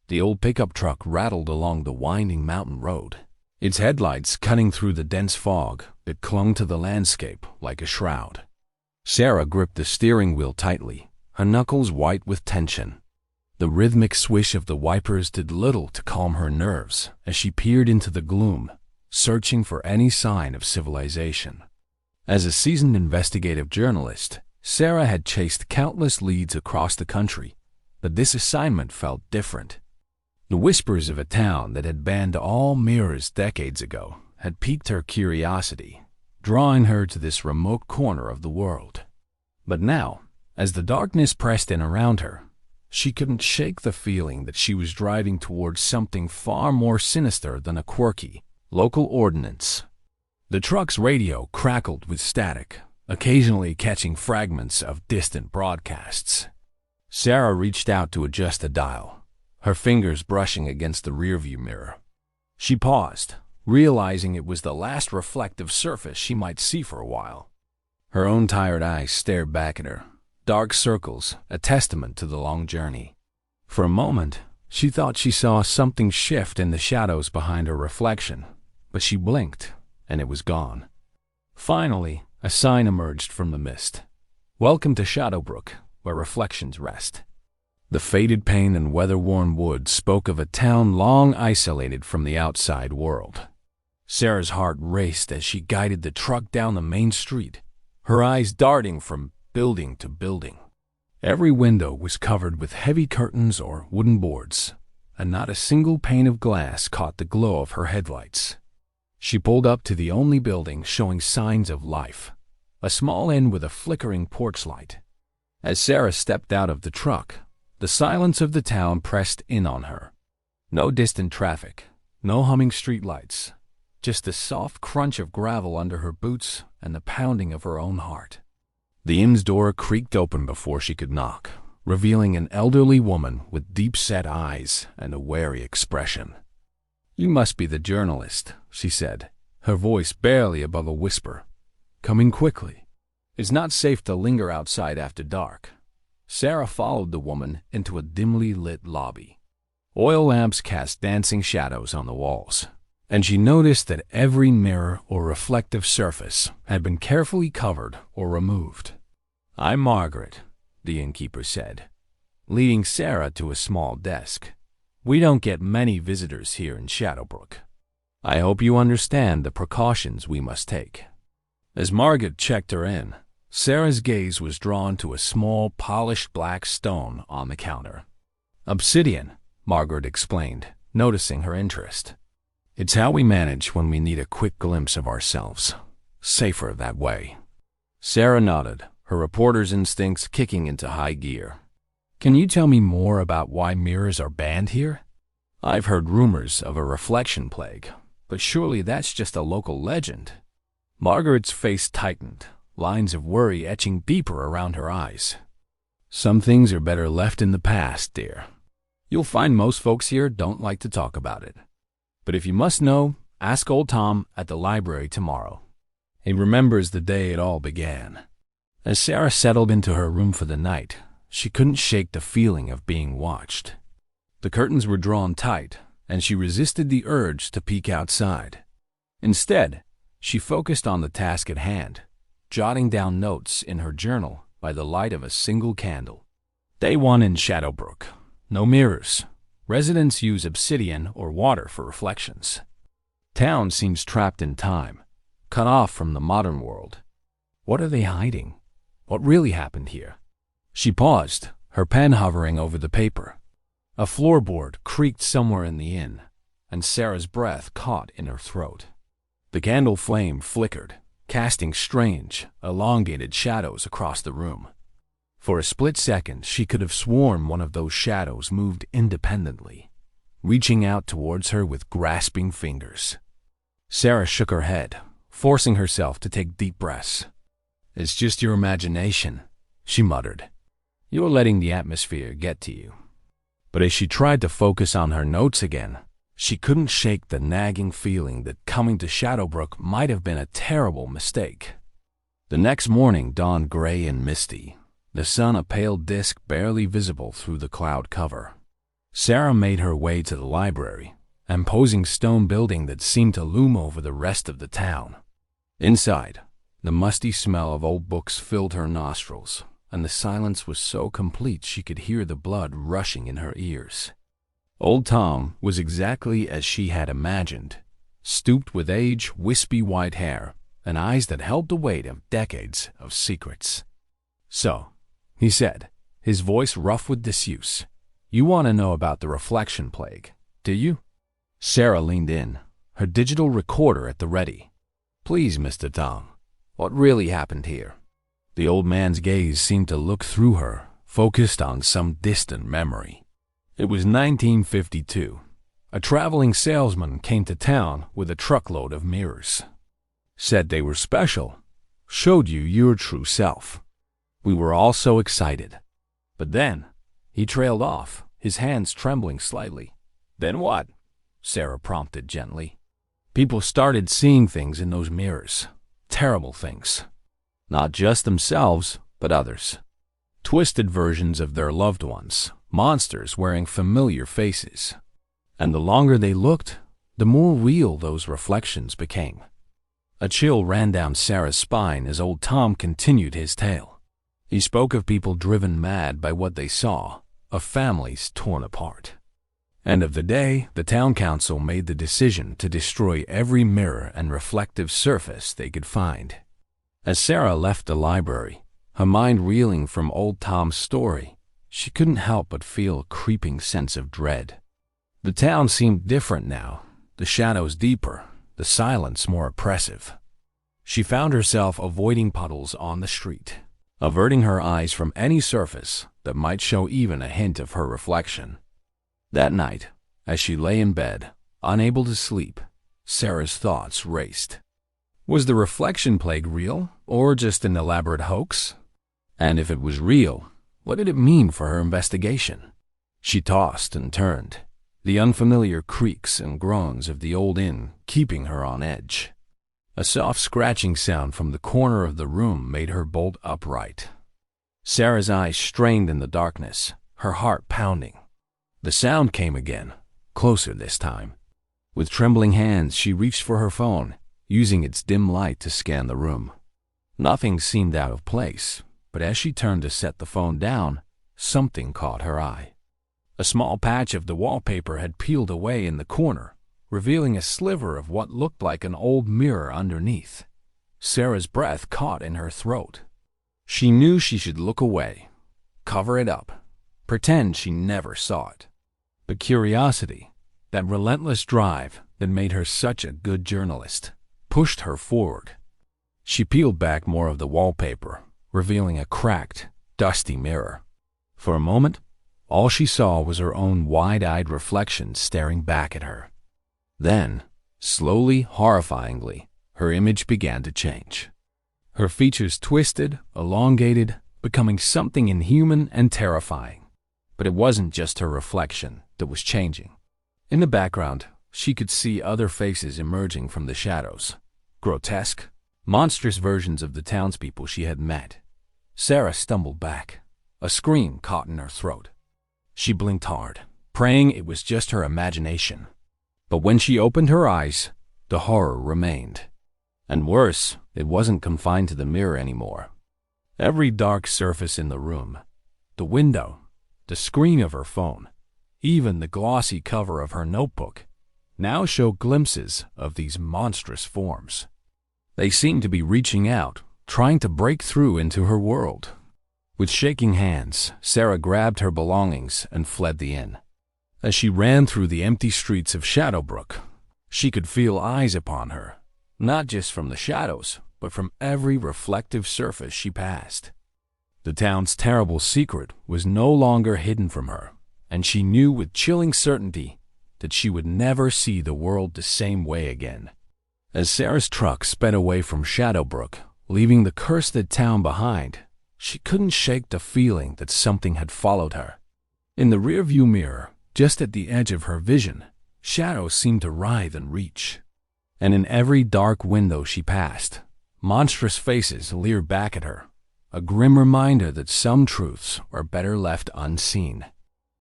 The old pickup truck rattled along the winding mountain road, its headlights cutting through the dense fog that clung to the landscape like a shroud. Sarah gripped the steering wheel tightly, her knuckles white with tension. The rhythmic swish of the wipers did little to calm her nerves as she peered into the gloom, searching for any sign of civilization. As a seasoned investigative journalist, Sarah had chased countless leads across the country, but this assignment felt different. The whispers of a town that had banned all mirrors decades ago had piqued her curiosity, drawing her to this remote corner of the world. But now, as the darkness pressed in around her, she couldn't shake the feeling that she was driving towards something far more sinister than a quirky, local ordinance. The truck's radio crackled with static, occasionally catching fragments of distant broadcasts. Sarah reached out to adjust the dial, her fingers brushing against the rearview mirror. She paused, realizing it was the last reflective surface she might see for a while. Her own tired eyes stared back at her, dark circles, a testament to the long journey. For a moment, she thought she saw something shift in the shadows behind her reflection, but she blinked, and it was gone. Finally, a sign emerged from the mist. "Welcome to Shadowbrook, where reflections rest." The faded paint and weather-worn wood spoke of a town long isolated from the outside world. Sarah's heart raced as she guided the truck down the main street, her eyes darting from building to building. Every window was covered with heavy curtains or wooden boards, and not a single pane of glass caught the glow of her headlights. She pulled up to the only building showing signs of life, a small inn with a flickering porch light. As Sarah stepped out of the truck, the silence of the town pressed in on her. No distant traffic, no humming streetlights, just the soft crunch of gravel under her boots and the pounding of her own heart. The inn's door creaked open before she could knock, revealing an elderly woman with deep-set eyes and a wary expression. "You must be the journalist," she said, her voice barely above a whisper. "Come in quickly. It's not safe to linger outside after dark." Sarah followed the woman into a dimly lit lobby. Oil lamps cast dancing shadows on the walls, and she noticed that every mirror or reflective surface had been carefully covered or removed. "I'm Margaret," the innkeeper said, leading Sarah to a small desk. "We don't get many visitors here in Shadowbrook. I hope you understand the precautions we must take." As Margaret checked her in, Sarah's gaze was drawn to a small, polished black stone on the counter. "Obsidian," Margaret explained, noticing her interest. "It's how we manage when we need a quick glimpse of ourselves. Safer that way." Sarah nodded, her reporter's instincts kicking into high gear. "Can you tell me more about why mirrors are banned here? I've heard rumors of a reflection plague, but surely that's just a local legend." Margaret's face tightened, lines of worry etching deeper around her eyes. "Some things are better left in the past, dear. You'll find most folks here don't like to talk about it. But if you must know, ask old Tom at the library tomorrow. He remembers the day it all began." As Sarah settled into her room for the night, she couldn't shake the feeling of being watched. The curtains were drawn tight, and she resisted the urge to peek outside. Instead, she focused on the task at hand, jotting down notes in her journal by the light of a single candle. Day 1 in Shadowbrook. No mirrors. Residents use obsidian or water for reflections. Town seems trapped in time, cut off from the modern world. What are they hiding? What really happened here? She paused, her pen hovering over the paper. A floorboard creaked somewhere in the inn, and Sarah's breath caught in her throat. The candle flame flickered, casting strange, elongated shadows across the room. For a split second, she could have sworn one of those shadows moved independently, reaching out towards her with grasping fingers. Sarah shook her head, forcing herself to take deep breaths. "It's just your imagination," she muttered. "You're letting the atmosphere get to you." But as she tried to focus on her notes again, she couldn't shake the nagging feeling that coming to Shadowbrook might have been a terrible mistake. The next morning dawned gray and misty, the sun a pale disk barely visible through the cloud cover. Sarah made her way to the library, an imposing stone building that seemed to loom over the rest of the town. Inside, the musty smell of old books filled her nostrils, and the silence was so complete she could hear the blood rushing in her ears. Old Tom was exactly as she had imagined, stooped with age, wispy white hair, and eyes that held the weight of decades of secrets. "So," he said, his voice rough with disuse, "you want to know about the reflection plague, do you?" Sarah leaned in, her digital recorder at the ready. "Please, Mr. Tom, what really happened here?" The old man's gaze seemed to look through her, focused on some distant memory. It was 1952. A traveling salesman came to town with a truckload of mirrors. Said they were special, showed you your true self. We were all so excited. But then, he trailed off, his hands trembling slightly. "Then what?" Sarah prompted gently. "People started seeing things in those mirrors. Terrible things. Not just themselves, but others. Twisted versions of their loved ones, monsters wearing familiar faces. And the longer they looked, the more real those reflections became." A chill ran down Sarah's spine as old Tom continued his tale. He spoke of people driven mad by what they saw, of families torn apart. End of the day, the town council made the decision to destroy every mirror and reflective surface they could find. As Sarah left the library, her mind reeling from old Tom's story, she couldn't help but feel a creeping sense of dread. The town seemed different now, the shadows deeper, the silence more oppressive. She found herself avoiding puddles on the street, averting her eyes from any surface that might show even a hint of her reflection. That night, as she lay in bed, unable to sleep, Sarah's thoughts raced. Was the reflection plague real, or just an elaborate hoax? And if it was real, what did it mean for her investigation? She tossed and turned, the unfamiliar creaks and groans of the old inn keeping her on edge. A soft scratching sound from the corner of the room made her bolt upright. Sarah's eyes strained in the darkness, her heart pounding. The sound came again, closer this time. With trembling hands, she reached for her phone, using its dim light to scan the room. Nothing seemed out of place, but as she turned to set the phone down, something caught her eye. A small patch of the wallpaper had peeled away in the corner, revealing a sliver of what looked like an old mirror underneath. Sarah's breath caught in her throat. She knew she should look away, cover it up, pretend she never saw it. But curiosity, that relentless drive that made her such a good journalist, pushed her forward. She peeled back more of the wallpaper, revealing a cracked, dusty mirror. For a moment, all she saw was her own wide-eyed reflection staring back at her. Then, slowly, horrifyingly, her image began to change. Her features twisted, elongated, becoming something inhuman and terrifying. But it wasn't just her reflection that was changing. In the background, she could see other faces emerging from the shadows. Grotesque, monstrous versions of the townspeople she had met. Sarah stumbled back. A scream caught in her throat. She blinked hard, praying it was just her imagination. But when she opened her eyes, the horror remained. And worse, it wasn't confined to the mirror anymore. Every dark surface in the room, the window, the screen of her phone, even the glossy cover of her notebook, now showed glimpses of these monstrous forms. They seemed to be reaching out, trying to break through into her world. With shaking hands, Sarah grabbed her belongings and fled the inn. As she ran through the empty streets of Shadowbrook, she could feel eyes upon her, not just from the shadows, but from every reflective surface she passed. The town's terrible secret was no longer hidden from her, and she knew with chilling certainty that she would never see the world the same way again. As Sarah's truck sped away from Shadowbrook, leaving the cursed town behind, she couldn't shake the feeling that something had followed her. In the rearview mirror, just at the edge of her vision, shadows seemed to writhe and reach. And in every dark window she passed, monstrous faces leered back at her, a grim reminder that some truths are better left unseen.